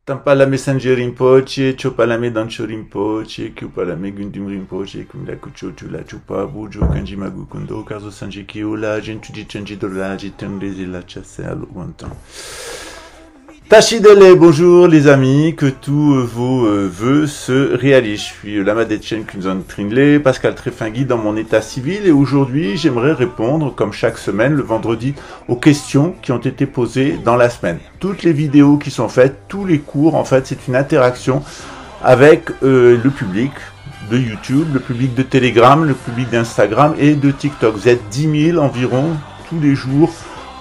Tampala Messenger Rinpoche, Chopalame Dancho Rinpoche, Kyupalame Gundum Rinpoche, Kumlakucho Chula Chupa, Bujo Kanjimagu Kundo, Kazo Sanji Kiola, Gentuji Chanjidola, Jitendezi La Chasse à l'Ouantan. Tachidele, bonjour les amis, que tous vos vœux se réalisent. Je suis Lama Detchen Kunzon Trinley, Pascal Trefingui dans mon état civil et aujourd'hui j'aimerais répondre comme chaque semaine le vendredi aux questions qui ont été posées dans la semaine. Toutes les vidéos qui sont faites, tous les cours en fait c'est une interaction avec le public de YouTube, le public de Telegram, le public d'Instagram et de TikTok. Vous êtes 10 000 environ tous les jours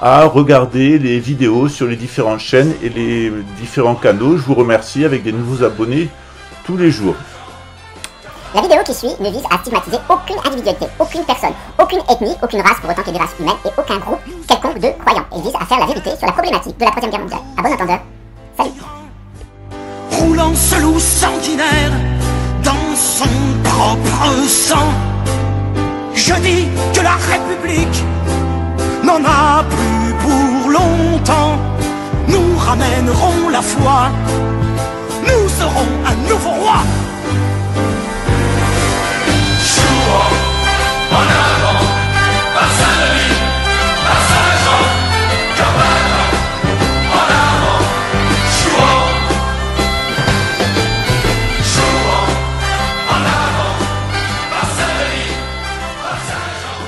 à regarder les vidéos sur les différentes chaînes et les différents canaux. Je vous remercie avec des nouveaux abonnés tous les jours. La vidéo qui suit ne vise à stigmatiser aucune individualité, aucune personne, aucune ethnie, aucune race pour autant qu'il y ait des races humaines et aucun groupe quelconque de croyants. Elle vise à faire la vérité sur la problématique de la Troisième Guerre mondiale. À bon entendeur, salut. Roulant ce loup sanguinaire dans son propre sang, je dis que la République n'en a plus pour longtemps. Nous ramènerons la foi, nous serons un nouveau roi. Chouan, en avant, par Saint-Denis, par Saint-Jean, Cabana, en avant, Chouan, Chouan, en avant, par Saint-Denis, par Saint-Jean.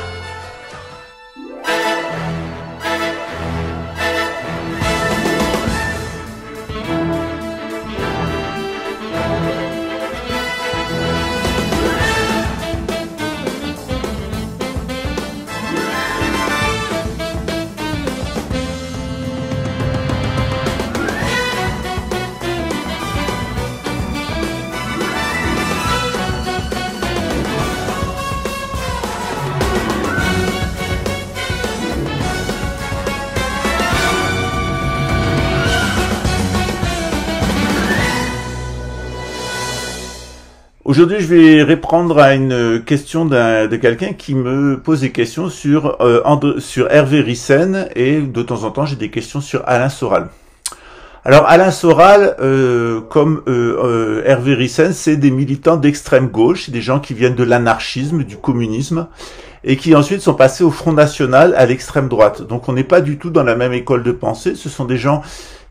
Aujourd'hui, je vais répondre à une question de quelqu'un qui me pose des questions sur Hervé Ryssen et de temps en temps, j'ai des questions sur Alain Soral. Alors, Alain Soral, comme Hervé Ryssen, c'est des militants d'extrême gauche, des gens qui viennent de l'anarchisme, du communisme, et qui ensuite sont passés au Front National à l'extrême droite. Donc, on n'est pas du tout dans la même école de pensée. Ce sont des gens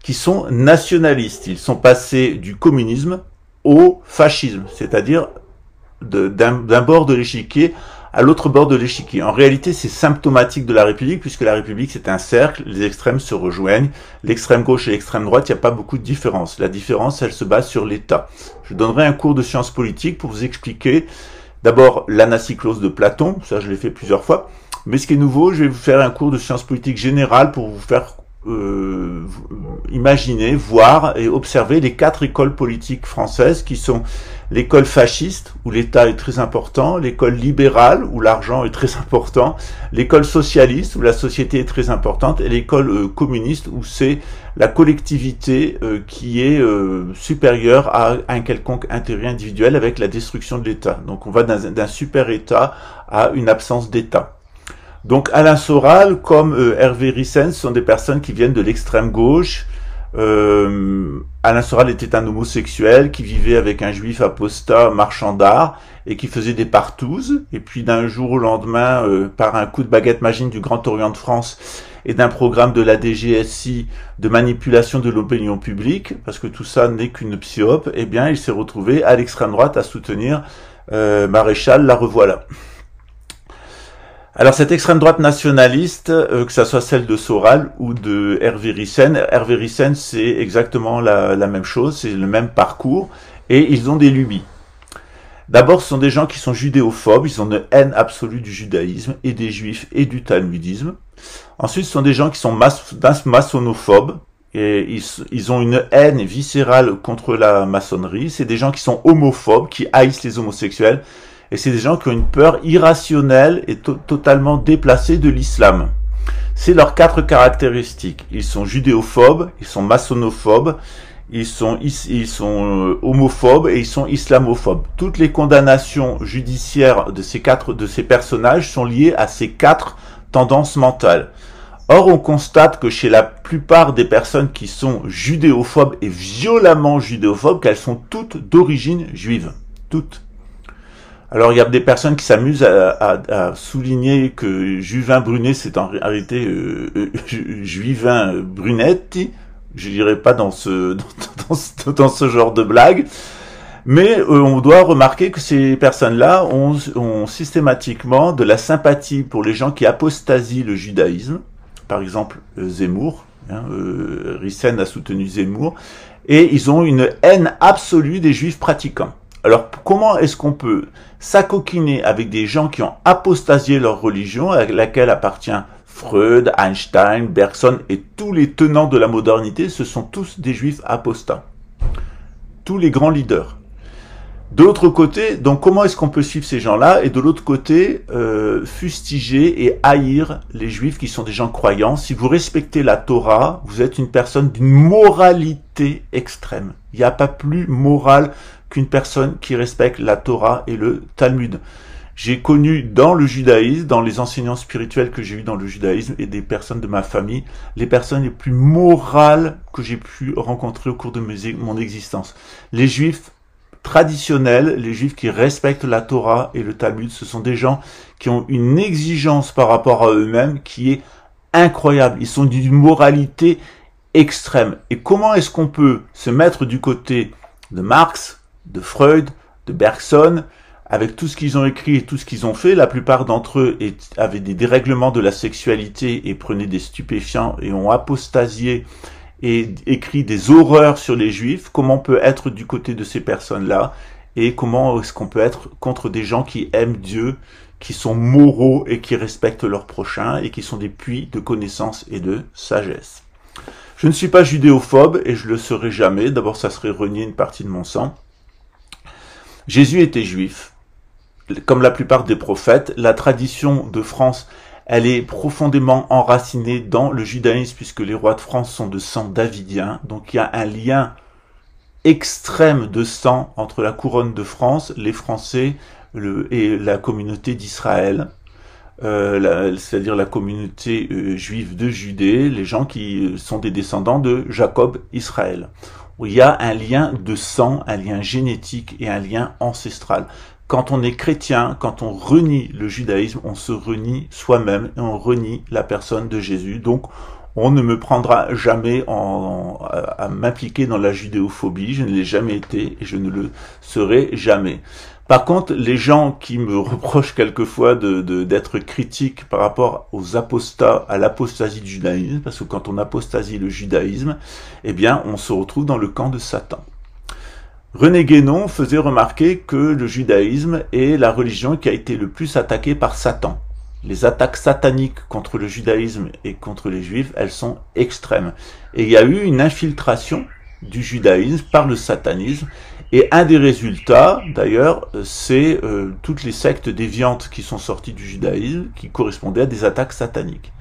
qui sont nationalistes. Ils sont passés du communisme au fascisme, c'est-à-dire d'un bord de l'échiquier à l'autre bord de l'échiquier. En réalité, c'est symptomatique de la République, puisque la République, c'est un cercle, les extrêmes se rejoignent, l'extrême gauche et l'extrême droite, il n'y a pas beaucoup de différence. La différence, elle se base sur l'État. Je donnerai un cours de sciences politiques pour vous expliquer d'abord l'anacyclose de Platon, ça je l'ai fait plusieurs fois, mais ce qui est nouveau, je vais vous faire un cours de sciences politiques générales pour vous faire imaginer, voir et observer les 4 écoles politiques françaises qui sont l'école fasciste où l'État est très important, l'école libérale où l'argent est très important, l'école socialiste où la société est très importante et l'école communiste où c'est la collectivité qui est supérieure à un quelconque intérêt individuel avec la destruction de l'État. Donc on va d'un super État à une absence d'État. Donc Alain Soral, comme Hervé Ryssen, sont des personnes qui viennent de l'extrême gauche. Alain Soral était un homosexuel qui vivait avec un juif apostat marchand d'art et qui faisait des partouzes. Et puis d'un jour au lendemain, par un coup de baguette magique du Grand Orient de France et d'un programme de la DGSI de manipulation de l'opinion publique, parce que tout ça n'est qu'une psyope, eh bien il s'est retrouvé à l'extrême droite à soutenir Maréchal, la revoilà. Alors cette extrême droite nationaliste, que ça soit celle de Soral ou de Hervé Ryssen, c'est exactement la même chose, c'est le même parcours, et ils ont des lubies. D'abord, ce sont des gens qui sont judéophobes, ils ont une haine absolue du judaïsme, et des juifs, et du talmudisme. Ensuite, ce sont des gens qui sont maçonnophobes, et ils ont une haine viscérale contre la maçonnerie. C'est des gens qui sont homophobes, qui haïssent les homosexuels, et c'est des gens qui ont une peur irrationnelle et totalement déplacée de l'islam. C'est leurs 4 caractéristiques. Ils sont judéophobes, ils sont maçonnophobes, ils sont homophobes et ils sont islamophobes. Toutes les condamnations judiciaires de ces personnages sont liées à ces 4 tendances mentales. Or, on constate que chez la plupart des personnes qui sont judéophobes et violemment judéophobes, qu'elles sont toutes d'origine juive. Toutes. Alors, il y a des personnes qui s'amusent à souligner que Juvin Brunet, c'est en réalité Juivin Brunetti. Je dirais pas dans ce genre de blague. Mais on doit remarquer que ces personnes-là ont systématiquement de la sympathie pour les gens qui apostasient le judaïsme. Par exemple, Zemmour. Rissen a soutenu Zemmour. Et ils ont une haine absolue des juifs pratiquants. Alors, comment est-ce qu'on peut s'acoquiner avec des gens qui ont apostasié leur religion, à laquelle appartient Freud, Einstein, Bergson et tous les tenants de la modernité, ce sont tous des juifs apostats. Tous les grands leaders. De l'autre côté, donc comment est-ce qu'on peut suivre ces gens-là et de l'autre côté, fustiger et haïr les juifs qui sont des gens croyants. Si vous respectez la Torah, vous êtes une personne d'une moralité extrême. Il n'y a pas plus moral qu'une personne qui respecte la Torah et le Talmud. J'ai connu dans le judaïsme, dans les enseignants spirituels que j'ai eus dans le judaïsme et des personnes de ma famille, les personnes les plus morales que j'ai pu rencontrer au cours de mon existence. Les juifs traditionnels, les juifs qui respectent la Torah et le Talmud, ce sont des gens qui ont une exigence par rapport à eux-mêmes qui est incroyable. Ils sont d'une moralité extrême. Et comment est-ce qu'on peut se mettre du côté de Marx, de Freud, de Bergson, avec tout ce qu'ils ont écrit et tout ce qu'ils ont fait? La plupart d'entre eux avaient des dérèglements de la sexualité et prenaient des stupéfiants et ont apostasié et écrit des horreurs sur les juifs. Comment on peut être du côté de ces personnes-là et comment est-ce qu'on peut être contre des gens qui aiment Dieu, qui sont moraux et qui respectent leurs prochains et qui sont des puits de connaissance et de sagesse. Je ne suis pas judéophobe et je le serai jamais. D'abord, ça serait renier une partie de mon sang. Jésus était juif, comme la plupart des prophètes. La tradition de France, elle est profondément enracinée dans le judaïsme puisque les rois de France sont de sang davidien. Donc il y a un lien extrême de sang entre la couronne de France, les Français et la communauté d'Israël. C'est-à-dire la communauté juive de Judée, les gens qui sont des descendants de Jacob, Israël. Où il y a un lien de sang, un lien génétique et un lien ancestral. Quand on est chrétien, quand on renie le judaïsme, on se renie soi-même et on renie la personne de Jésus. Donc, on ne me prendra jamais à m'impliquer dans la judéophobie. Je ne l'ai jamais été et je ne le serai jamais. Par contre, les gens qui me reprochent quelquefois d'être critique par rapport aux apostats, à l'apostasie du judaïsme, parce que quand on apostasie le judaïsme, eh bien, on se retrouve dans le camp de Satan. René Guénon faisait remarquer que le judaïsme est la religion qui a été le plus attaquée par Satan. Les attaques sataniques contre le judaïsme et contre les juifs, elles sont extrêmes. Et il y a eu une infiltration du judaïsme par le satanisme. Et un des résultats, d'ailleurs, c'est toutes les sectes déviantes qui sont sorties du judaïsme, qui correspondaient à des attaques sataniques.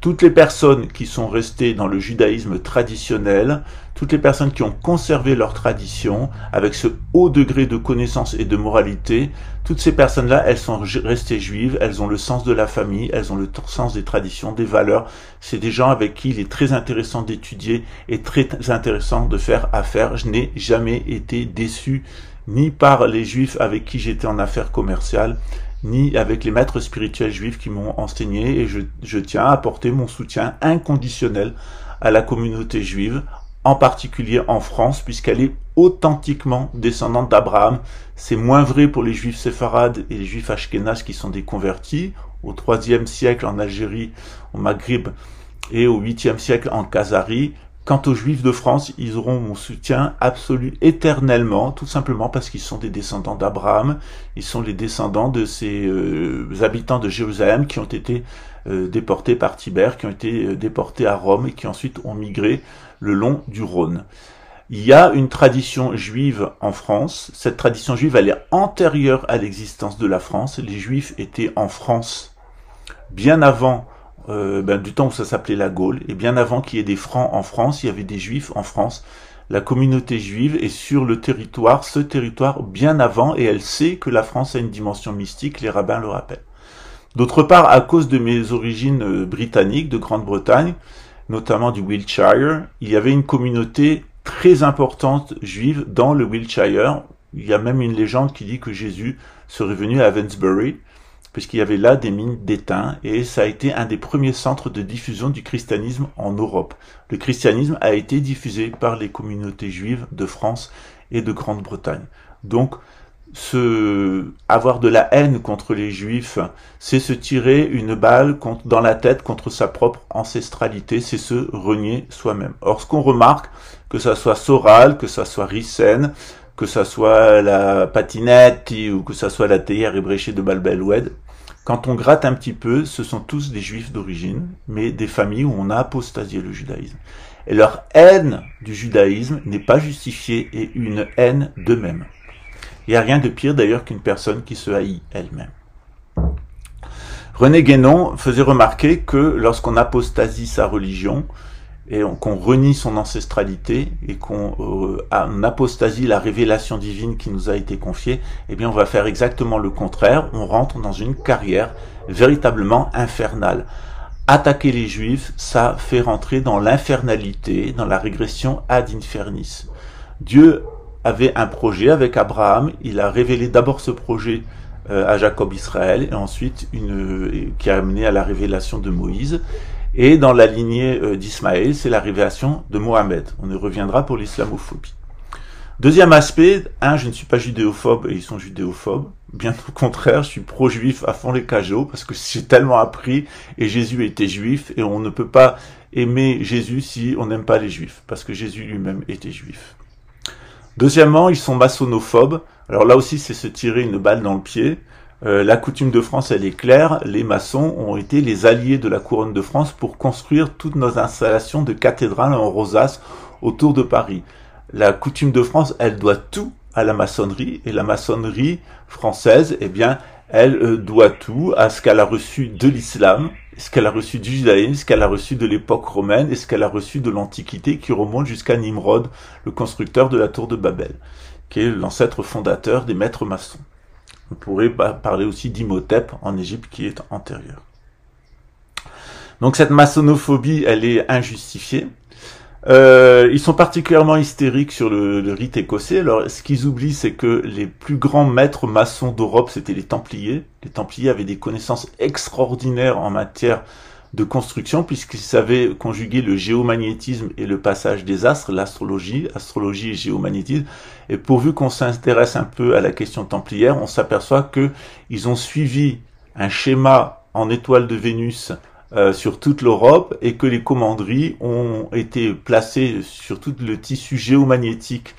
Toutes les personnes qui sont restées dans le judaïsme traditionnel, toutes les personnes qui ont conservé leur tradition, avec ce haut degré de connaissance et de moralité, toutes ces personnes-là, elles sont restées juives, elles ont le sens de la famille, elles ont le sens des traditions, des valeurs. C'est des gens avec qui il est très intéressant d'étudier et très intéressant de faire affaire. Je n'ai jamais été déçu, ni par les juifs avec qui j'étais en affaires commerciales, ni avec les maîtres spirituels juifs qui m'ont enseigné, et je tiens à apporter mon soutien inconditionnel à la communauté juive, en particulier en France, puisqu'elle est authentiquement descendante d'Abraham. C'est moins vrai pour les juifs séfarades et les juifs ashkénazes qui sont des convertis, au IIIe siècle en Algérie, au Maghreb, et au 8e siècle en Khazarie. Quant aux Juifs de France, ils auront mon soutien absolu éternellement, tout simplement parce qu'ils sont des descendants d'Abraham, ils sont les descendants de ces habitants de Jérusalem qui ont été déportés par Tibère, qui ont été déportés à Rome et qui ensuite ont migré le long du Rhône. Il y a une tradition juive en France. Cette tradition juive, elle est antérieure à l'existence de la France. Les Juifs étaient en France bien avant du temps où ça s'appelait la Gaule, et bien avant qu'il y ait des Francs en France, il y avait des Juifs en France. La communauté juive est sur le territoire, ce territoire bien avant, et elle sait que la France a une dimension mystique, les rabbins le rappellent. D'autre part, à cause de mes origines britanniques, de Grande-Bretagne, notamment du Wiltshire, il y avait une communauté très importante juive dans le Wiltshire. Il y a même une légende qui dit que Jésus serait venu à Avensbury, puisqu'il y avait là des mines d'étain, et ça a été un des premiers centres de diffusion du christianisme en Europe. Le christianisme a été diffusé par les communautés juives de France et de Grande-Bretagne. Donc, avoir de la haine contre les juifs, c'est se tirer une balle dans la tête contre sa propre ancestralité, c'est se renier soi-même. Or, ce qu'on remarque, que ça soit Soral, que ça soit Rissen, que ça soit la patinette ou que ça soit la théière ébréchée de Balbeloued, quand on gratte un petit peu, ce sont tous des juifs d'origine, mais des familles où on a apostasié le judaïsme. Et leur haine du judaïsme n'est pas justifiée et une haine d'eux-mêmes. Il n'y a rien de pire d'ailleurs qu'une personne qui se haït elle-même. René Guénon faisait remarquer que lorsqu'on apostasie sa religion, et qu'on renie son ancestralité, et qu'on apostasie la révélation divine qui nous a été confiée, eh bien on va faire exactement le contraire, on rentre dans une carrière véritablement infernale. Attaquer les juifs, ça fait rentrer dans l'infernalité, dans la régression ad infernis. Dieu avait un projet avec Abraham, il a révélé d'abord ce projet à Jacob Israël, et ensuite qui a amené à la révélation de Moïse. Et dans la lignée d'Ismaël, c'est la révélation de Mohammed. On y reviendra pour l'islamophobie. Deuxième aspect, je ne suis pas judéophobe et ils sont judéophobes. Bien au contraire, je suis pro-juif à fond les cajots parce que j'ai tellement appris et Jésus était juif et on ne peut pas aimer Jésus si on n'aime pas les juifs parce que Jésus lui-même était juif. Deuxièmement, ils sont maçonnophobes. Alors là aussi, c'est se tirer une balle dans le pied. La coutume de France, elle est claire, les maçons ont été les alliés de la couronne de France pour construire toutes nos installations de cathédrales en rosace autour de Paris. La coutume de France, elle doit tout à la maçonnerie, et la maçonnerie française, eh bien, elle doit tout à ce qu'elle a reçu de l'islam, ce qu'elle a reçu du judaïsme, ce qu'elle a reçu de l'époque romaine, et ce qu'elle a reçu de l'Antiquité qui remonte jusqu'à Nimrod, le constructeur de la tour de Babel, qui est l'ancêtre fondateur des maîtres maçons. On pourrait parler aussi d'Imhotep en Égypte qui est antérieur. Donc cette maçonnophobie, elle est injustifiée. Ils sont particulièrement hystériques sur le rite écossais. Alors ce qu'ils oublient, c'est que les plus grands maîtres maçons d'Europe, c'était les Templiers. Les Templiers avaient des connaissances extraordinaires en matière de construction, puisqu'ils savaient conjuguer le géomagnétisme et le passage des astres, l'astrologie, astrologie et géomagnétisme. Et pourvu qu'on s'intéresse un peu à la question templière, on s'aperçoit que ils ont suivi un schéma en étoile de Vénus sur toute l'Europe et que les commanderies ont été placées sur tout le tissu géomagnétique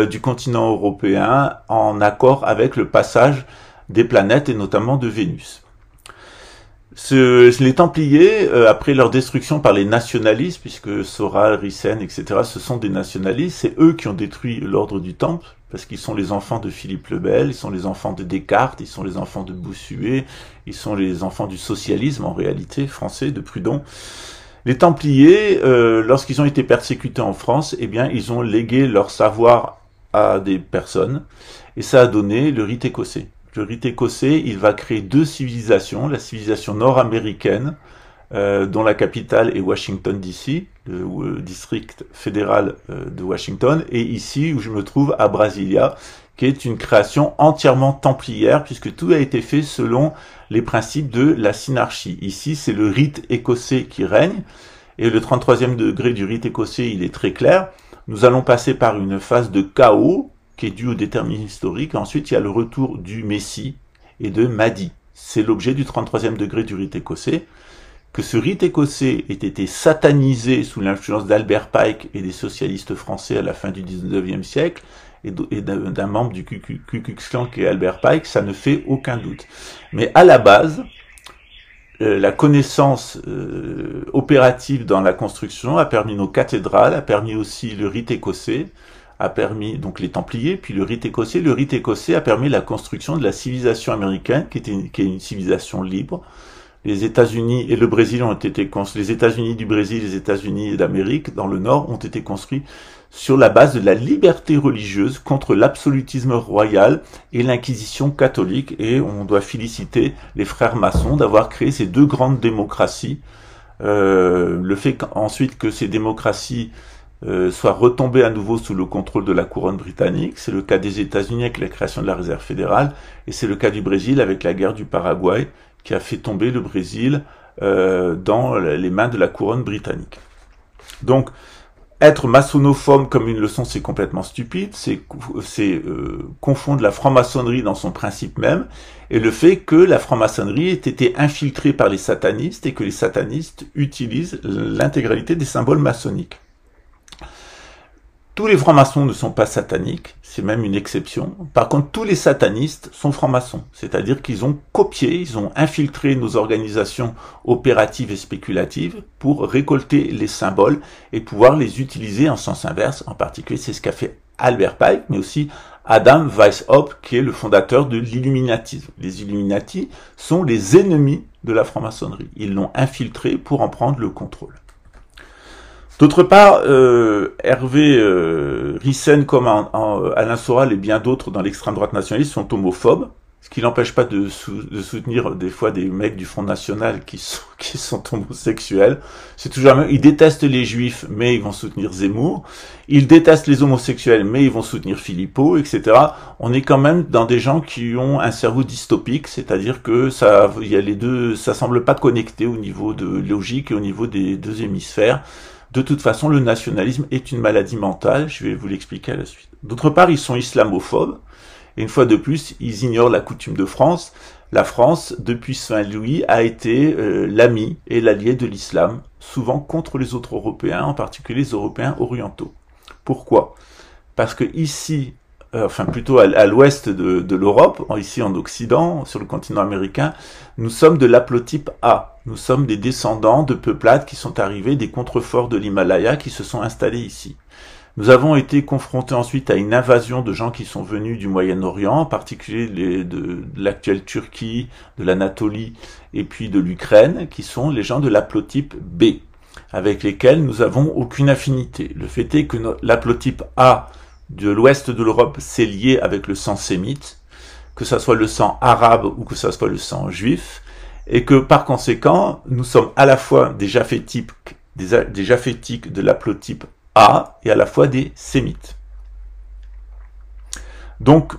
du continent européen en accord avec le passage des planètes et notamment de Vénus. Les Templiers, après leur destruction par les nationalistes, puisque Soral, Rissen, etc., ce sont des nationalistes, c'est eux qui ont détruit l'ordre du Temple, parce qu'ils sont les enfants de Philippe le Bel, ils sont les enfants de Descartes, ils sont les enfants de Bossuet, ils sont les enfants du socialisme, en réalité, français, de Proudhon. Les Templiers, lorsqu'ils ont été persécutés en France, eh bien, ils ont légué leur savoir à des personnes, et ça a donné le rite écossais. Le rite écossais, il va créer deux civilisations, la civilisation nord-américaine, dont la capitale est Washington DC, le district fédéral de Washington, et ici où je me trouve à Brasilia, qui est une création entièrement templière, puisque tout a été fait selon les principes de la synarchie. Ici, c'est le rite écossais qui règne, et le 33e degré du rite écossais, il est très clair. Nous allons passer par une phase de chaos, qui est dû au déterminisme historique. Ensuite, il y a le retour du Messie et de Mahdi. C'est l'objet du 33e degré du rite écossais. Que ce rite écossais ait été satanisé sous l'influence d'Albert Pike et des socialistes français à la fin du 19e siècle, et d'un membre du Ku Klux Klan qui est Albert Pike, ça ne fait aucun doute. Mais à la base, la connaissance opérative dans la construction a permis nos cathédrales, a permis aussi le rite écossais, a permis donc les Templiers, puis le rite écossais. Le rite écossais a permis la construction de la civilisation américaine, qui est une civilisation libre. Les États-Unis et le Brésil ont été construits. Les États-Unis du Brésil, les États-Unis d'Amérique, dans le Nord, ont été construits sur la base de la liberté religieuse contre l'absolutisme royal et l'inquisition catholique. Et on doit féliciter les frères maçons d'avoir créé ces deux grandes démocraties. Le fait ensuite que ces démocraties soient retombées à nouveau sous le contrôle de la couronne britannique, c'est le cas des États-Unis avec la création de la réserve fédérale, et c'est le cas du Brésil avec la guerre du Paraguay qui a fait tomber le Brésil dans les mains de la couronne britannique. Donc, être maçonophobe comme une leçon, c'est complètement stupide, c'est confondre la franc-maçonnerie dans son principe même, et le fait que la franc-maçonnerie ait été infiltrée par les satanistes et que les satanistes utilisent l'intégralité des symboles maçonniques. Tous les francs-maçons ne sont pas sataniques, c'est même une exception. Par contre, tous les satanistes sont francs-maçons, c'est-à-dire qu'ils ont copié, ils ont infiltré nos organisations opératives et spéculatives pour récolter les symboles et pouvoir les utiliser en sens inverse. En particulier, c'est ce qu'a fait Albert Pike, mais aussi Adam Weishaupt, qui est le fondateur de l'illuminatisme. Les Illuminati sont les ennemis de la franc-maçonnerie. Ils l'ont infiltré pour en prendre le contrôle. D'autre part, Hervé Ryssen, comme Alain Soral et bien d'autres dans l'extrême droite nationaliste, sont homophobes, ce qui n'empêche pas de soutenir des fois des mecs du Front National qui sont homosexuels. C'est toujours la même. Ils détestent les juifs, mais ils vont soutenir Zemmour. Ils détestent les homosexuels, mais ils vont soutenir Philippot, etc. On est quand même dans des gens qui ont un cerveau dystopique, c'est-à-dire que il y a les deux, ça semble pas connecté au niveau de logique et au niveau des deux hémisphères. De toute façon, le nationalisme est une maladie mentale, je vais vous l'expliquer à la suite. D'autre part, ils sont islamophobes, et une fois de plus, ils ignorent la coutume de France. La France, depuis Saint-Louis, a été l'ami et l'allié de l'islam, souvent contre les autres Européens, en particulier les Européens orientaux. Pourquoi? Parce que ici, enfin plutôt à l'ouest de l'Europe, ici en Occident, sur le continent américain, nous sommes de l'haplotype A. Nous sommes des descendants de peuplades qui sont arrivés des contreforts de l'Himalaya qui se sont installés ici. Nous avons été confrontés ensuite à une invasion de gens qui sont venus du Moyen-Orient, en particulier de l'actuelle Turquie, de l'Anatolie et puis de l'Ukraine, qui sont les gens de l'haplotype B, avec lesquels nous avons aucune affinité. Le fait est que l'haplotype A de l'ouest de l'Europe s'est lié avec le sang sémite, que ça soit le sang arabe ou que ça soit le sang juif, et que par conséquent, nous sommes à la fois des japhétiques de l'haplotype A et à la fois des sémites. Donc,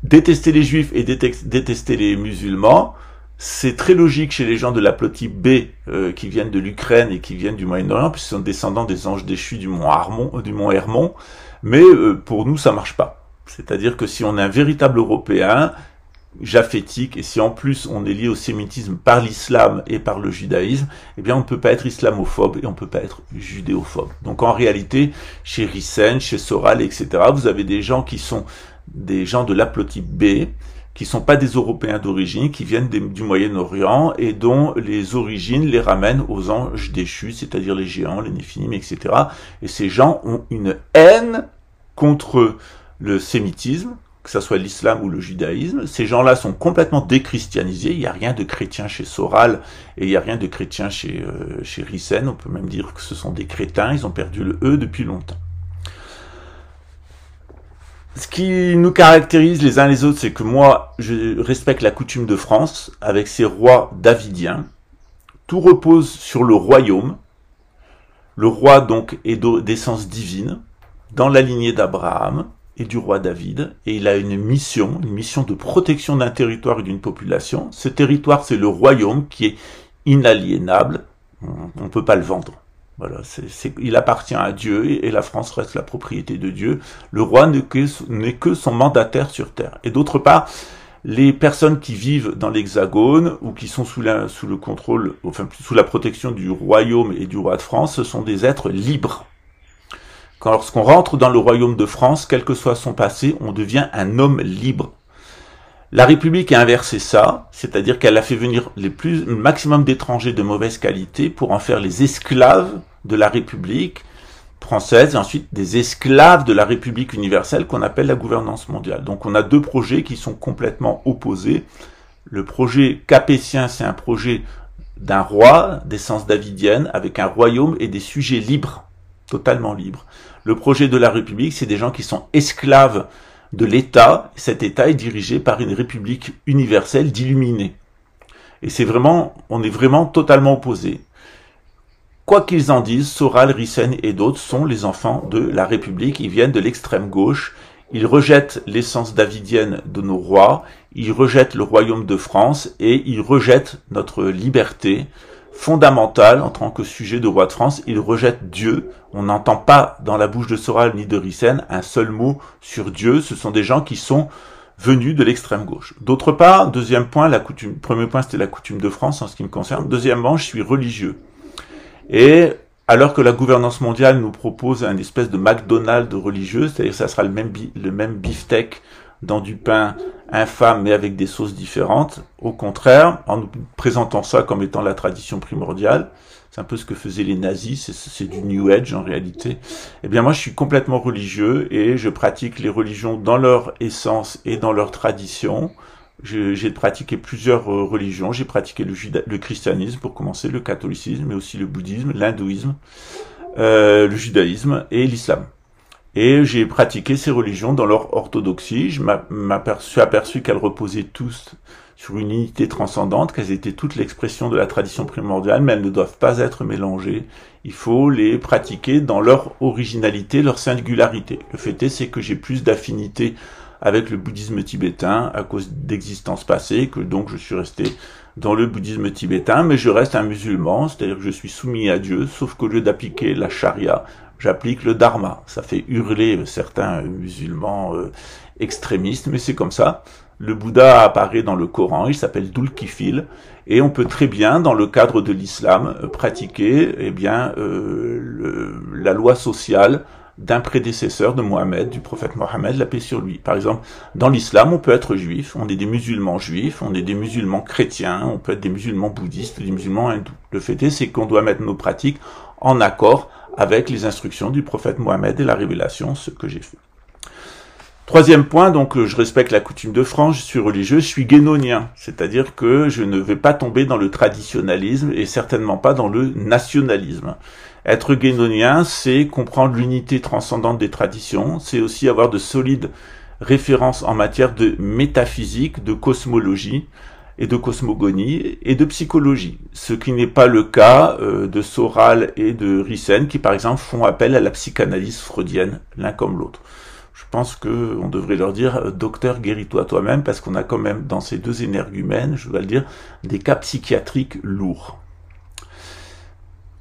détester les juifs et détester les musulmans, c'est très logique chez les gens de l'haplotype B qui viennent de l'Ukraine et qui viennent du Moyen-Orient, puisqu'ils sont descendants des anges déchus du mont Hermon, mais pour nous, ça marche pas. C'est-à-dire que si on est un véritable Européen, japhétique, et si en plus on est lié au sémitisme par l'islam et par le judaïsme, eh bien on ne peut pas être islamophobe et on ne peut pas être judéophobe. Donc en réalité, chez Ryssen, chez Soral, etc., vous avez des gens qui sont des gens de l'haplotype B, qui sont pas des Européens d'origine, qui viennent du Moyen-Orient et dont les origines les ramènent aux anges déchus, c'est-à-dire les géants, les néphilim, etc. Et ces gens ont une haine contre le sémitisme, que ce soit l'islam ou le judaïsme. Ces gens-là sont complètement déchristianisés, il n'y a rien de chrétien chez Soral, et il n'y a rien de chrétien chez Ryssen, on peut même dire que ce sont des crétins, ils ont perdu le « e » depuis longtemps. Ce qui nous caractérise les uns les autres, c'est que moi, je respecte la coutume de France, avec ses rois davidiens. Tout repose sur le royaume. Le roi, donc, est d'essence divine, dans la lignée d'Abraham et du roi David, et il a une mission de protection d'un territoire et d'une population. Ce territoire, c'est le royaume qui est inaliénable, on ne peut pas le vendre. Voilà, il appartient à Dieu et la France reste la propriété de Dieu. Le roi n'est que son mandataire sur terre. Et d'autre part, les personnes qui vivent dans l'Hexagone ou qui sont sous le contrôle, enfin sous la protection du royaume et du roi de France, ce sont des êtres libres. Lorsqu'on rentre dans le royaume de France, quel que soit son passé, on devient un homme libre. La République a inversé ça, c'est-à-dire qu'elle a fait venir le maximum d'étrangers de mauvaise qualité pour en faire les esclaves de la République française et ensuite des esclaves de la République universelle qu'on appelle la gouvernance mondiale. Donc on a deux projets qui sont complètement opposés. Le projet capétien, c'est un projet d'un roi d'essence davidienne avec un royaume et des sujets libres, totalement libres. Le projet de la République, c'est des gens qui sont esclaves de l'État. Cet État est dirigé par une République universelle d'illuminés. Et c'est vraiment, on est vraiment totalement opposés. Quoi qu'ils en disent, Soral, Rissen et d'autres sont les enfants de la République. Ils viennent de l'extrême gauche. Ils rejettent l'essence davidienne de nos rois. Ils rejettent le royaume de France et ils rejettent notre liberté fondamentale en tant que sujet de roi de France. Ils rejettent Dieu. On n'entend pas dans la bouche de Soral ni de Rissen un seul mot sur Dieu. Ce sont des gens qui sont venus de l'extrême gauche. D'autre part, deuxième point, la coutume. Premier point, c'était la coutume de France en ce qui me concerne. Deuxièmement, je suis religieux. Et alors que la gouvernance mondiale nous propose un espèce de McDonald's religieux, c'est-à-dire que ça sera le même beefsteak dans du pain infâme mais avec des sauces différentes, au contraire, en nous présentant ça comme étant la tradition primordiale, c'est un peu ce que faisaient les nazis, c'est du New Age en réalité, eh bien moi je suis complètement religieux et je pratique les religions dans leur essence et dans leur tradition. J'ai pratiqué plusieurs religions, j'ai pratiqué le christianisme pour commencer, le catholicisme, mais aussi le bouddhisme, l'hindouisme, le judaïsme et l'islam. Et j'ai pratiqué ces religions dans leur orthodoxie. Je suis aperçu qu'elles reposaient tous sur une unité transcendante, qu'elles étaient toutes l'expression de la tradition primordiale, mais elles ne doivent pas être mélangées. Il faut les pratiquer dans leur originalité, leur singularité. Le fait est, c'est que j'ai plus d'affinité avec le bouddhisme tibétain à cause d'existences passées, que donc je suis resté dans le bouddhisme tibétain, mais je reste un musulman, c'est-à-dire que je suis soumis à Dieu, sauf qu'au lieu d'appliquer la charia, j'applique le dharma. Ça fait hurler certains musulmans extrémistes, mais c'est comme ça. Le Bouddha apparaît dans le Coran, il s'appelle Dhul-Kifil, et on peut très bien, dans le cadre de l'islam, pratiquer la loi sociale d'un prédécesseur de Mohammed, du prophète Mohammed, la paix sur lui. Par exemple, dans l'islam, on peut être juif, on est des musulmans juifs, on est des musulmans chrétiens, on peut être des musulmans bouddhistes, des musulmans hindous. Le fait est, c'est qu'on doit mettre nos pratiques en accord avec les instructions du prophète Mohammed et la révélation, ce que j'ai fait. Troisième point, donc je respecte la coutume de France, je suis religieux, je suis guénonien, c'est-à-dire que je ne vais pas tomber dans le traditionnalisme et certainement pas dans le nationalisme. Être guénonien, c'est comprendre l'unité transcendante des traditions, c'est aussi avoir de solides références en matière de métaphysique, de cosmologie et de cosmogonie et de psychologie. Ce qui n'est pas le cas de Soral et de Rissen qui, par exemple, font appel à la psychanalyse freudienne, l'un comme l'autre. Je pense qu'on devrait leur dire « Docteur, guéris-toi toi-même » parce qu'on a quand même dans ces deux énergumènes, je dois le dire, des cas psychiatriques lourds.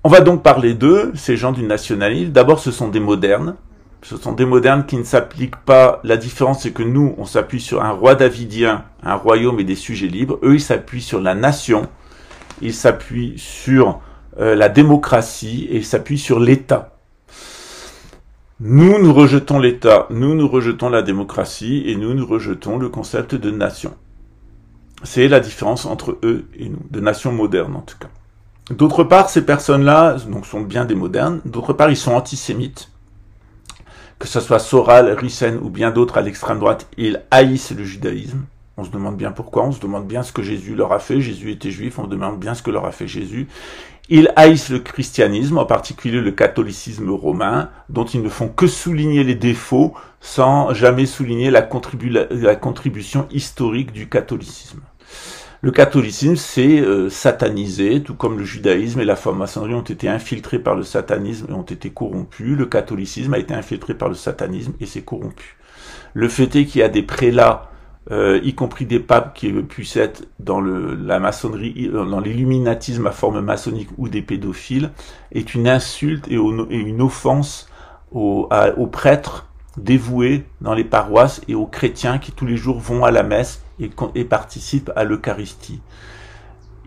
On va donc parler d'eux, ces gens du nationalisme. D'abord, ce sont des modernes. Ce sont des modernes qui ne s'appliquent pas. La différence, c'est que nous, on s'appuie sur un roi davidien, un royaume et des sujets libres. Eux, ils s'appuient sur la nation. Ils s'appuient sur la démocratie et ils s'appuient sur l'État. Nous rejetons l'État, nous rejetons la démocratie et nous rejetons le concept de nation. C'est la différence entre eux et nous, de nation moderne en tout cas. D'autre part, ces personnes-là donc sont bien des modernes. D'autre part, ils sont antisémites. Que ce soit Soral, Rissen ou bien d'autres à l'extrême droite, ils haïssent le judaïsme. On se demande bien pourquoi, on se demande bien ce que Jésus leur a fait. Jésus était juif, on se demande bien ce que leur a fait Jésus. Ils haïssent le christianisme, en particulier le catholicisme romain, dont ils ne font que souligner les défauts sans jamais souligner la contribution historique du catholicisme. Le catholicisme s'est satanisé, tout comme le judaïsme et la franc-maçonnerie ont été infiltrés par le satanisme et ont été corrompus. Le catholicisme a été infiltré par le satanisme et s'est corrompu. Le fait est qu'il y a des prélats, y compris des papes qui puissent être dans la maçonnerie, dans l'illuminatisme à forme maçonnique ou des pédophiles, est une insulte et une offense aux prêtres dévoués dans les paroisses et aux chrétiens qui tous les jours vont à la messe et participent à l'Eucharistie.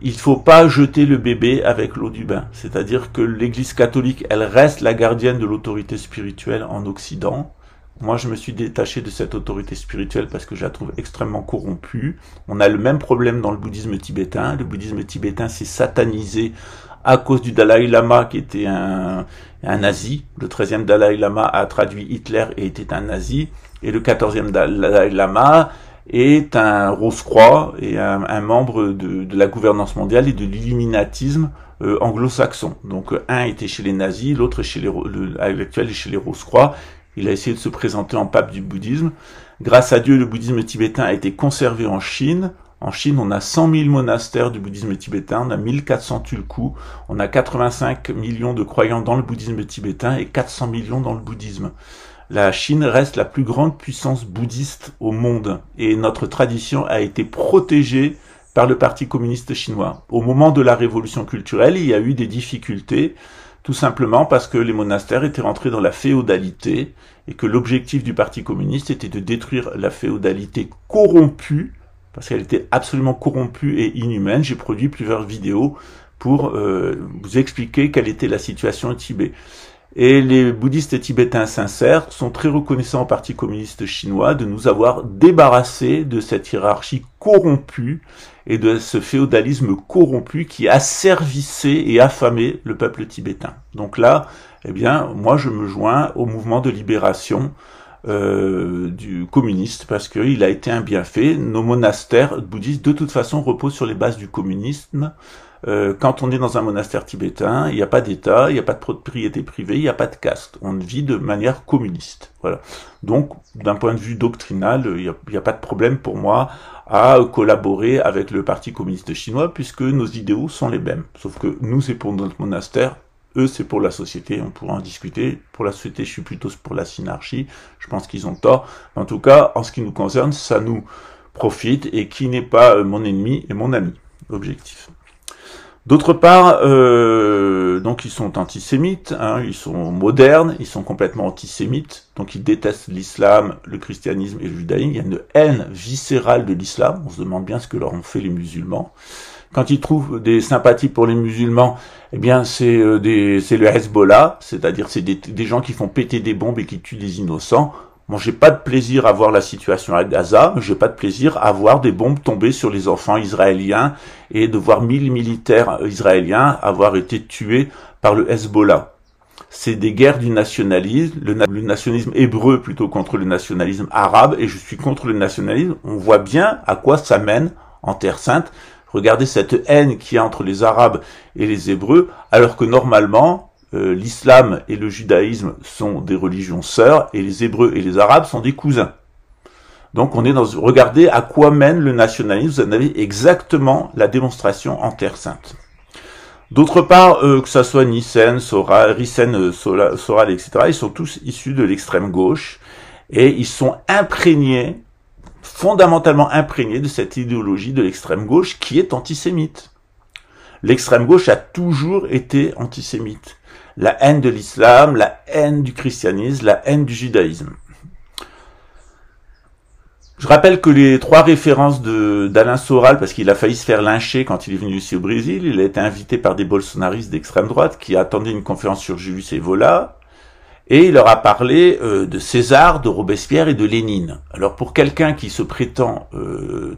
Il ne faut pas jeter le bébé avec l'eau du bain, c'est-à-dire que l'Église catholique, elle reste la gardienne de l'autorité spirituelle en Occident. Moi, je me suis détaché de cette autorité spirituelle parce que je la trouve extrêmement corrompue. On a le même problème dans le bouddhisme tibétain. Le bouddhisme tibétain s'est satanisé à cause du Dalai Lama qui était un nazi. Le 13e Dalai Lama a traduit Hitler et était un nazi. Et le 14e Dalai Lama est un Rose-Croix et un membre de la gouvernance mondiale et de l'illuminatisme anglo-saxons. Donc un était chez les nazis, l'autre à l'actuel est chez les Rose-Croix. Il a essayé de se présenter en pape du bouddhisme. Grâce à Dieu, le bouddhisme tibétain a été conservé en Chine. En Chine, on a 100 000 monastères du bouddhisme tibétain, on a 1400 tulkus, on a 85 millions de croyants dans le bouddhisme tibétain et 400 millions dans le bouddhisme. La Chine reste la plus grande puissance bouddhiste au monde et notre tradition a été protégée par le Parti communiste chinois. Au moment de la révolution culturelle, il y a eu des difficultés, tout simplement parce que les monastères étaient rentrés dans la féodalité et que l'objectif du Parti communiste était de détruire la féodalité corrompue, parce qu'elle était absolument corrompue et inhumaine. J'ai produit plusieurs vidéos pour vous expliquer quelle était la situation au Tibet. Et les bouddhistes tibétains sincères sont très reconnaissants au Parti communiste chinois de nous avoir débarrassés de cette hiérarchie corrompue et de ce féodalisme corrompu qui asservissait et affamait le peuple tibétain. Donc là, eh bien, moi je me joins au mouvement de libération du communiste parce qu'il a été un bienfait. Nos monastères bouddhistes de toute façon reposent sur les bases du communisme. Quand on est dans un monastère tibétain, il n'y a pas d'État, il n'y a pas de propriété privée, il n'y a pas de caste. On vit de manière communiste. Voilà. Donc, d'un point de vue doctrinal, il n'y a pas de problème pour moi à collaborer avec le Parti communiste chinois puisque nos idéaux sont les mêmes. Sauf que nous, c'est pour notre monastère. Eux, c'est pour la société, on pourra en discuter. Pour la société, je suis plutôt pour la synarchie. Je pense qu'ils ont tort. En tout cas, en ce qui nous concerne, ça nous profite. Et qui n'est pas mon ennemi est mon ami. Objectif. D'autre part, donc ils sont antisémites, hein, ils sont modernes, ils sont complètement antisémites. Donc ils détestent l'islam, le christianisme et le judaïsme. Il y a une haine viscérale de l'islam. On se demande bien ce que leur ont fait les musulmans. Quand ils trouvent des sympathies pour les musulmans, eh bien c'est le Hezbollah, c'est-à-dire c'est des gens qui font péter des bombes et qui tuent des innocents. Bon, j'ai pas de plaisir à voir la situation à Gaza, mais j'ai pas de plaisir à voir des bombes tomber sur les enfants israéliens et de voir 1000 militaires israéliens avoir été tués par le Hezbollah. C'est des guerres du nationalisme, le nationalisme hébreu plutôt contre le nationalisme arabe, et je suis contre le nationalisme. On voit bien à quoi ça mène en Terre Sainte. Regardez cette haine qu'il y a entre les Arabes et les Hébreux, alors que normalement, l'islam et le judaïsme sont des religions sœurs, et les Hébreux et les Arabes sont des cousins. Donc on est dans... Regardez à quoi mène le nationalisme, vous en avez exactement la démonstration en Terre Sainte. D'autre part, que ça soit Nissen, Soral, etc., ils sont tous issus de l'extrême gauche, et ils sont imprégnés, fondamentalement imprégnés de cette idéologie de l'extrême gauche qui est antisémite. L'extrême gauche a toujours été antisémite. La haine de l'islam, la haine du christianisme, la haine du judaïsme. Je rappelle que les 3 références d'Alain Soral, parce qu'il a failli se faire lyncher quand il est venu ici au Brésil, il a été invité par des bolsonaristes d'extrême droite qui attendaient une conférence sur Julius Evola, et il leur a parlé de César, de Robespierre et de Lénine. Alors pour quelqu'un qui se prétend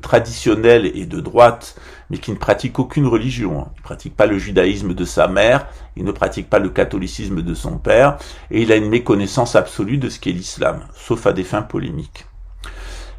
traditionnel et de droite, mais qui ne pratique aucune religion, hein. Il ne pratique pas le judaïsme de sa mère, il ne pratique pas le catholicisme de son père, et il a une méconnaissance absolue de ce qu'est l'islam, sauf à des fins polémiques.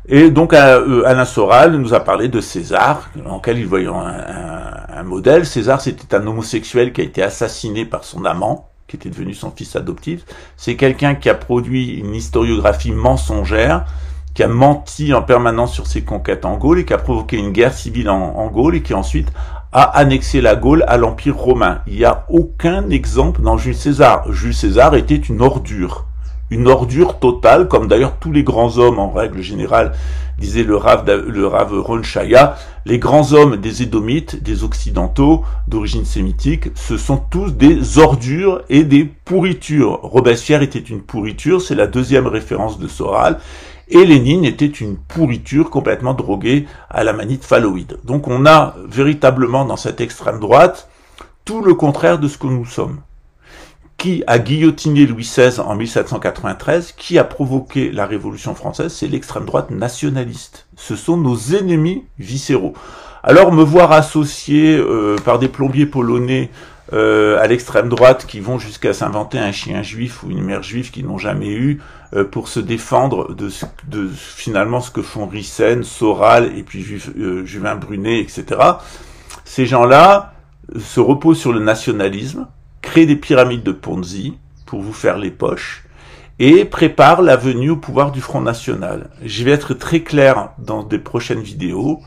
Et donc Alain Soral nous a parlé de César, en lequel il voyait un modèle. César, c'était un homosexuel qui a été assassiné par son amant, qui était devenu son fils adoptif. C'est quelqu'un qui a produit une historiographie mensongère, qui a menti en permanence sur ses conquêtes en Gaule et qui a provoqué une guerre civile en Gaule et qui ensuite a annexé la Gaule à l'Empire romain. Il n'y a aucun exemple dans Jules César. Jules César était une ordure totale, comme d'ailleurs tous les grands hommes en règle générale, disait le Rav Ron Shaya, les grands hommes des Édomites, des Occidentaux, d'origine sémitique, ce sont tous des ordures et des pourritures. Robespierre était une pourriture, c'est la 2e référence de Soral, et Lénine était une pourriture complètement droguée à la manite phalloïde. Donc on a véritablement dans cette extrême droite tout le contraire de ce que nous sommes. Qui a guillotiné Louis XVI en 1793, qui a provoqué la Révolution française, c'est l'extrême droite nationaliste. Ce sont nos ennemis viscéraux. Alors me voir associé par des plombiers polonais à l'extrême droite qui vont jusqu'à s'inventer un chien juif ou une mère juive qu'ils n'ont jamais eu pour se défendre de finalement ce que font Rissen, Soral et puis Juvin Brunet, etc. Ces gens-là se repose sur le nationalisme, crée des pyramides de Ponzi pour vous faire les poches, et prépare la venue au pouvoir du Front National. Je vais être très clair dans des prochaines vidéos.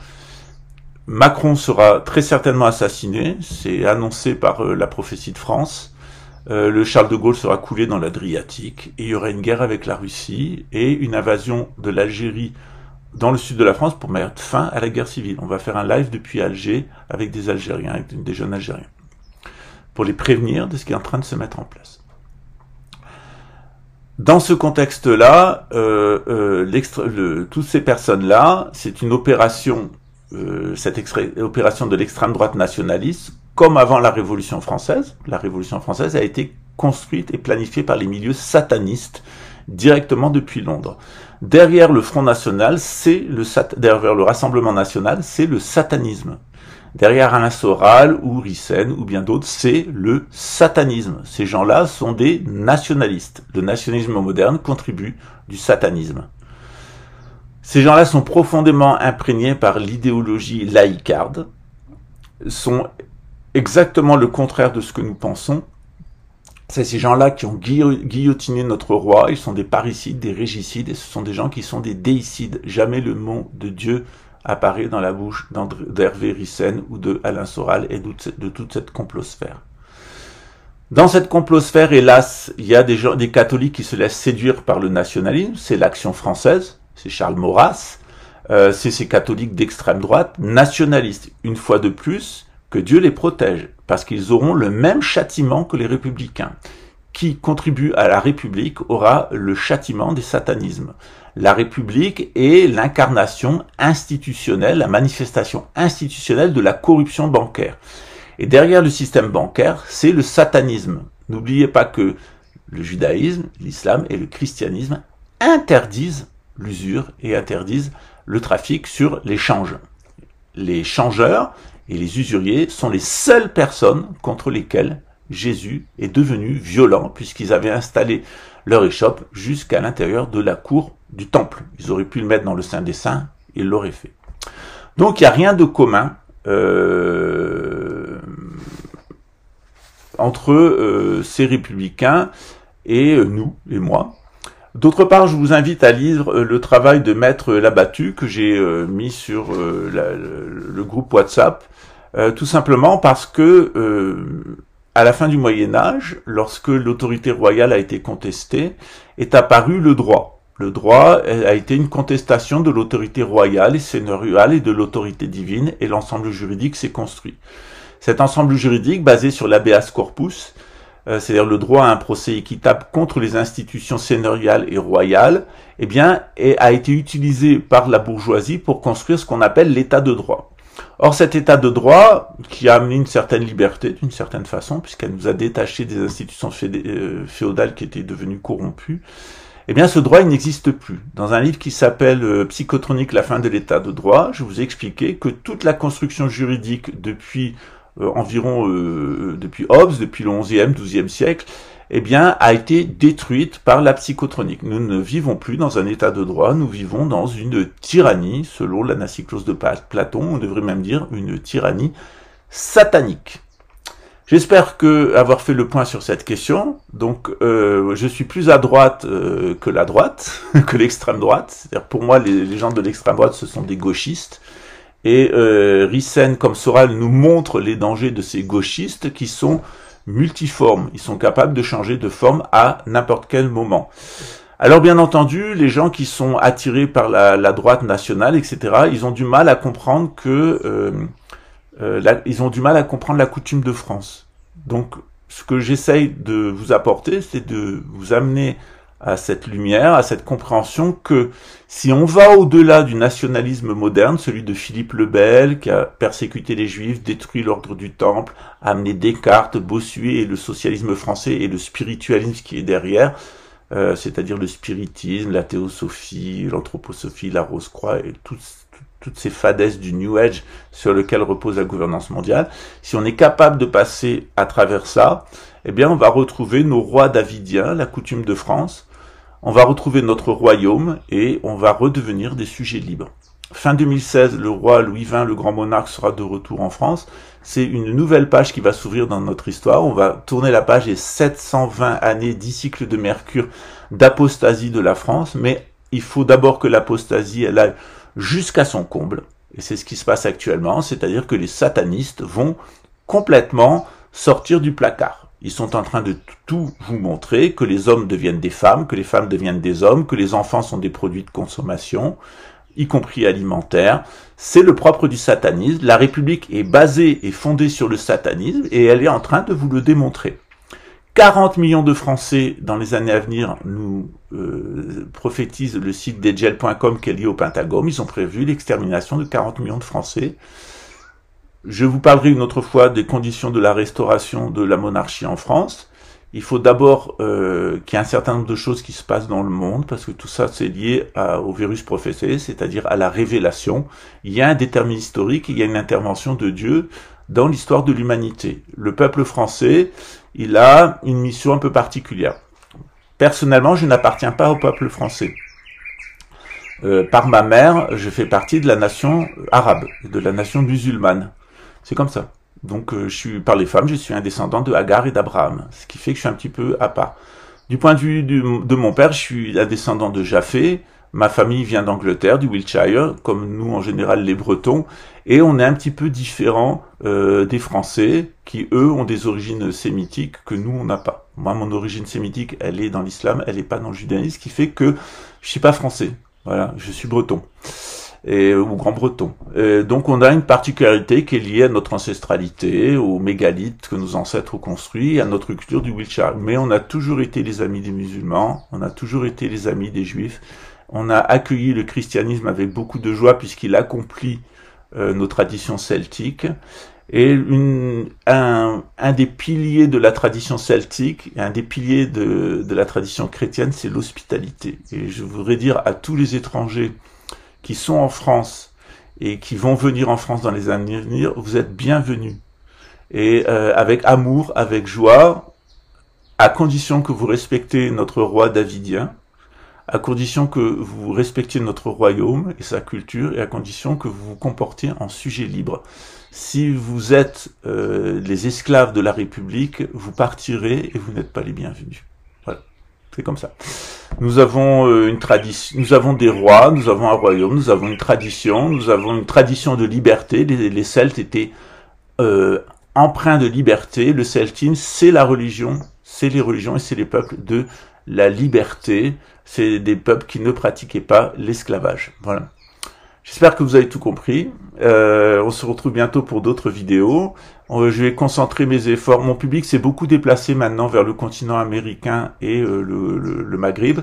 Macron sera très certainement assassiné, c'est annoncé par la prophétie de France. Le Charles de Gaulle sera coulé dans l'Adriatique, et il y aura une guerre avec la Russie, et une invasion de l'Algérie dans le sud de la France pour mettre fin à la guerre civile. On va faire un live depuis Alger avec des Algériens, avec des jeunes Algériens, pour les prévenir de ce qui est en train de se mettre en place. Dans ce contexte-là, toutes ces personnes-là, c'est une opération, cette opération de l'extrême droite nationaliste, comme avant la Révolution française. La Révolution française a été construite et planifiée par les milieux satanistes directement depuis Londres. Derrière le Front National, derrière le Rassemblement National, c'est le satanisme. Derrière Alain Soral ou Rissen ou bien d'autres, c'est le satanisme. Ces gens-là sont des nationalistes. Le nationalisme moderne contribue du satanisme. Ces gens-là sont profondément imprégnés par l'idéologie laïcarde, sont exactement le contraire de ce que nous pensons. C'est ces gens-là qui ont guillotiné notre roi, ils sont des parricides, des régicides, et ce sont des gens qui sont des déicides. Jamais le mot de Dieu apparaît dans la bouche d'Hervé Rissen ou de Alain Soral et de toute cette complosphère. Dans cette complosphère, hélas, il y a des catholiques qui se laissent séduire par le nationalisme, c'est l'Action française, c'est Charles Maurras, c'est ces catholiques d'extrême droite, nationalistes, une fois de plus, que Dieu les protège, parce qu'ils auront le même châtiment que les républicains. Qui contribue à la République aura le châtiment des satanismes. La République est l'incarnation institutionnelle, la manifestation institutionnelle de la corruption bancaire. Et derrière le système bancaire, c'est le satanisme. N'oubliez pas que le judaïsme, l'islam et le christianisme interdisent l'usure et interdisent le trafic sur les changes. Les changeurs et les usuriers sont les seules personnes contre lesquelles Jésus est devenu violent, puisqu'ils avaient installé leur échoppe jusqu'à l'intérieur de la cour du temple. Ils auraient pu le mettre dans le Saint des Saints, ils l'auraient fait. Donc il n'y a rien de commun entre ces républicains et nous, et moi. D'autre part, je vous invite à lire le travail de Maître Labattu que j'ai mis sur le groupe WhatsApp, tout simplement parce que à la fin du Moyen-Âge, lorsque l'autorité royale a été contestée, est apparu le droit. Le droit a été une contestation de l'autorité royale et seigneuriale et de l'autorité divine, et l'ensemble juridique s'est construit. Cet ensemble juridique, basé sur l'habeas corpus, c'est-à-dire le droit à un procès équitable contre les institutions seigneuriales et royales, eh bien, a été utilisé par la bourgeoisie pour construire ce qu'on appelle l'état de droit. Or, cet état de droit, qui a amené une certaine liberté, d'une certaine façon, puisqu'elle nous a détaché des institutions féodales qui étaient devenues corrompues, eh bien, ce droit, il n'existe plus. Dans un livre qui s'appelle Psychotronique, la fin de l'état de droit, je vous ai expliqué que toute la construction juridique depuis depuis Hobbes, depuis le XIe, XIIe siècle, eh bien, a été détruite par la psychotronique. Nous ne vivons plus dans un état de droit, nous vivons dans une tyrannie, selon l'anacyclose de Platon, on devrait même dire une tyrannie satanique. J'espère avoir fait le point sur cette question. Donc, je suis plus à droite que la droite, que l'extrême droite. C'est-à-dire, pour moi, les gens de l'extrême droite, ce sont des gauchistes. Et Rissen, comme Soral, nous montre les dangers de ces gauchistes qui sont multiformes. Ils sont capables de changer de forme à n'importe quel moment. Alors, bien entendu, les gens qui sont attirés par la droite nationale, etc., ils ont du mal à comprendre ils ont du mal à comprendre la coutume de France. Donc, ce que j'essaye de vous apporter, c'est de vous amener à cette lumière, à cette compréhension que si on va au-delà du nationalisme moderne, celui de Philippe le Bel, qui a persécuté les Juifs, détruit l'ordre du Temple, amené Descartes, Bossuet et le socialisme français et le spiritualisme qui est derrière, c'est-à-dire le spiritisme, la théosophie, l'anthroposophie, la Rose-Croix et toutes ces fadaises du New Age sur lesquelles repose la gouvernance mondiale, si on est capable de passer à travers ça, eh bien on va retrouver nos rois davidiens, la coutume de France, on va retrouver notre royaume et on va redevenir des sujets libres. fin 2016, le roi Louis XX, le grand monarque, sera de retour en France. C'est une nouvelle page qui va s'ouvrir dans notre histoire. On va tourner la page des 720 années, 10 cycles de Mercure d'apostasie de la France. Mais il faut d'abord que l'apostasie, elle aille jusqu'à son comble. Et c'est ce qui se passe actuellement, c'est-à-dire que les satanistes vont complètement sortir du placard. Ils sont en train de tout vous montrer, que les hommes deviennent des femmes, que les femmes deviennent des hommes, que les enfants sont des produits de consommation, y compris alimentaires. C'est le propre du satanisme. La République est basée et fondée sur le satanisme et elle est en train de vous le démontrer. 40 millions de Français dans les années à venir nous prophétise le site dgel.com qui est lié au Pentagone. Ils ont prévu l'extermination de 40 millions de Français. Je vous parlerai une autre fois des conditions de la restauration de la monarchie en France. Il faut d'abord qu'il y ait un certain nombre de choses qui se passent dans le monde, parce que tout ça c'est lié au virus prophétique, c'est-à-dire à la révélation. Il y a un déterminisme historique, il y a une intervention de Dieu dans l'histoire de l'humanité. Le peuple français, il a une mission un peu particulière. Personnellement, je n'appartiens pas au peuple français. Par ma mère, je fais partie de la nation arabe, de la nation musulmane. C'est comme ça. Donc, par les femmes, je suis un descendant de Hagar et d'Abraham, ce qui fait que je suis un petit peu à part. Du point de vue de mon père, je suis un descendant de Japhé. Ma famille vient d'Angleterre, du Wiltshire, comme nous en général les Bretons, et on est un petit peu différent des Français, qui eux ont des origines sémitiques que nous on n'a pas. Moi, mon origine sémitique, elle est dans l'islam, elle n'est pas dans le judaïsme, ce qui fait que je suis pas français. Voilà, je suis breton. Ou grand breton. Donc on a une particularité qui est liée à notre ancestralité, aux mégalithes que nos ancêtres ont construits, à notre culture du Wiltshire. Mais on a toujours été les amis des musulmans, on a toujours été les amis des juifs. On a accueilli le christianisme avec beaucoup de joie puisqu'il accomplit nos traditions celtiques. Et un des piliers de la tradition celtique, un des piliers de la tradition chrétienne, c'est l'hospitalité. Et je voudrais dire à tous les étrangers qui sont en France et qui vont venir en France dans les années à venir, vous êtes bienvenus. Et avec amour, avec joie, à condition que vous respectez notre roi davidien, à condition que vous respectiez notre royaume et sa culture, et à condition que vous vous comportiez en sujet libre. Si vous êtes les esclaves de la République, vous partirez et vous n'êtes pas les bienvenus. Voilà, c'est comme ça. Nous avons une tradition, nous avons des rois, nous avons un royaume, nous avons une tradition de liberté. Les Celtes étaient empreints de liberté. Le celtisme, c'est la religion, c'est les religions et c'est les peuples de la liberté. C'est des peuples qui ne pratiquaient pas l'esclavage. Voilà. J'espère que vous avez tout compris. On se retrouve bientôt pour d'autres vidéos. Je vais concentrer mes efforts. Mon public s'est beaucoup déplacé maintenant vers le continent américain et le Maghreb.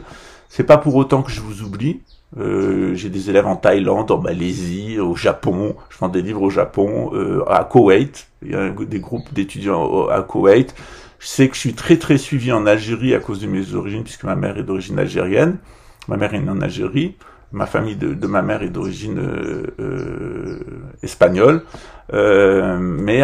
C'est pas pour autant que je vous oublie. J'ai des élèves en Thaïlande, en Malaisie, au Japon. Je vends des livres au Japon, à Koweït. Il y a des groupes d'étudiants à Koweït. Je sais que je suis très très suivi en Algérie à cause de mes origines, puisque ma mère est d'origine algérienne. Ma mère est née en Algérie. Ma famille de ma mère est d'origine espagnole, mais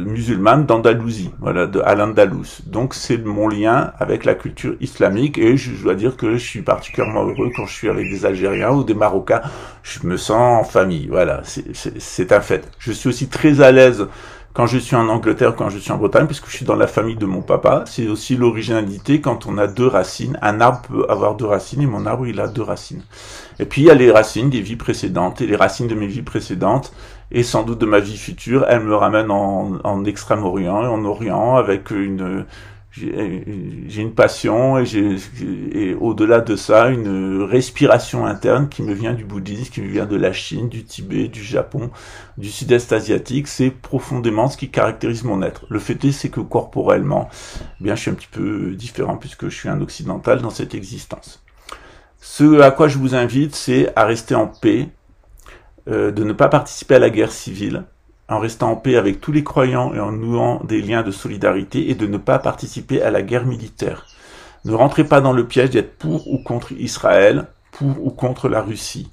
musulmane d'Andalousie, voilà, à l'Andalous. Donc c'est mon lien avec la culture islamique et je dois dire que je suis particulièrement heureux quand je suis avec des Algériens ou des Marocains. Je me sens en famille, voilà, c'est un fait. Je suis aussi très à l'aise quand je suis en Angleterre, quand je suis en Bretagne, puisque je suis dans la famille de mon papa. C'est aussi l'originalité quand on a deux racines. Un arbre peut avoir deux racines et mon arbre, il a deux racines. Et puis, il y a les racines des vies précédentes et les racines de mes vies précédentes et sans doute de ma vie future. Elles me ramènent en Extrême-Orient et en Orient avec j'ai une passion et au-delà de ça, une respiration interne qui me vient du bouddhisme, qui me vient de la Chine, du Tibet, du Japon, du sud-est asiatique. C'est profondément ce qui caractérise mon être. Le fait est, c'est que corporellement, eh bien, je suis un petit peu différent puisque je suis un occidental dans cette existence. Ce à quoi je vous invite, c'est à rester en paix, de ne pas participer à la guerre civile, en restant en paix avec tous les croyants et en nouant des liens de solidarité et de ne pas participer à la guerre militaire. Ne rentrez pas dans le piège d'être pour ou contre Israël, pour ou contre la Russie.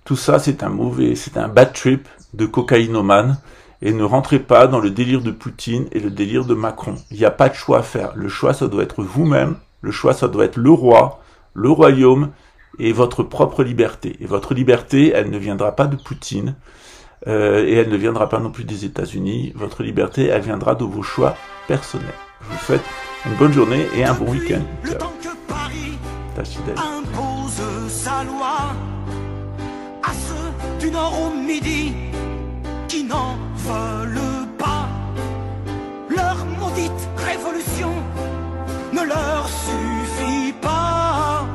Tout ça, c'est un bad trip de cocaïnomane et ne rentrez pas dans le délire de Poutine et le délire de Macron. Il n'y a pas de choix à faire. Le choix, ça doit être vous-même. Le choix, ça doit être le roi, le royaume et votre propre liberté. Et votre liberté, elle ne viendra pas de Poutine, et elle ne viendra pas non plus des États-Unis. Votre liberté, elle viendra de vos choix personnels. Je vous souhaite une bonne journée et un bon week-end. Le temps que Paris Tachidel. impose sa loi à ceux du nord au midi qui n'en veulent pas. Leur maudite révolution ne leur suffit pas.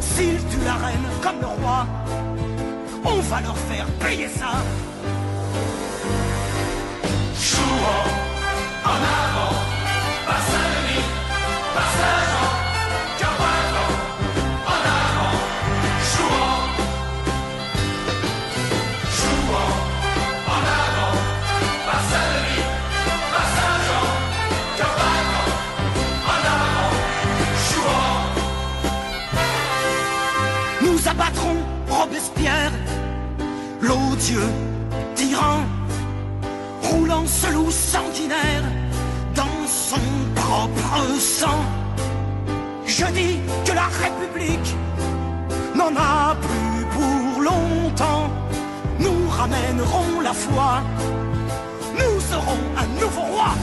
S'ils tuent la reine comme le roi, on va leur faire payer ça. Chouan, en avant, par Saint-Denis, par Saint-Jean, Carpathan, en avant, Chouan. Chouan, en avant, par Saint-Denis, par Saint-Jean, Carpathan, en avant, Chouan. Nous abattrons Robespierre, l'odieux tyran, roulant ce loup sanguinaire dans son propre sang. Je dis que la République n'en a plus pour longtemps. Nous ramènerons la foi, nous serons un nouveau roi.